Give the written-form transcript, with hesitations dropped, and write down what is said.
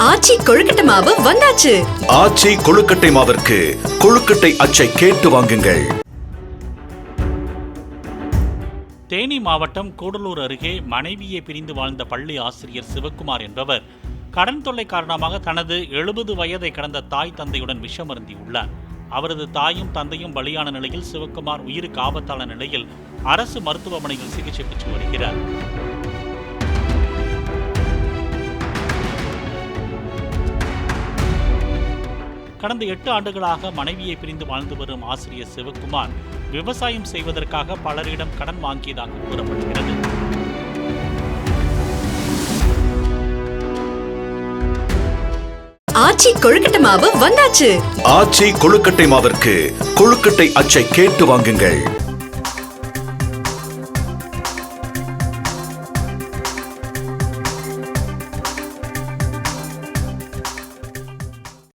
ஆச்சி கொழுக்கட்டை மாவு வந்தாச்சு. ஆச்சி கொழுக்கட்டை மாவிற்கு கொழுக்கட்டை அச்சை கேட்டு வாங்குங்கள். தேனி மாவட்டம் கூடலூர் அருகே மனைவியை பிரிந்து வாழ்ந்த பள்ளி ஆசிரியர் சிவக்குமார் என்பவர் கடன் தொல்லை காரணமாக தனது 70 வயதை கடந்த தாய் தந்தையுடன் விஷமருந்தியுள்ளார். அவரது தாயும் தந்தையும் பலியான நிலையில் சிவக்குமார் உயிருக்கு ஆபத்தான நிலையில் அரசு மருத்துவமனையில் சிகிச்சை பெற்று வருகிறார். கடந்த 8 ஆண்டுகளாக மனைவியை பிரிந்து வாழ்ந்து வரும் ஆசிரியர் சிவக்குமார் விவசாயம் செய்வதற்காக பலரிடம் கடன் வாங்கியதாக கூறப்படுகிறது. ஆச்சி கொழுக்கட்டை மாவு வந்தாச்சு. ஆச்சி கொழுக்கட்டை மாவிற்கு கொழுக்கட்டை அச்சை கேட்டு வாங்குங்கள்.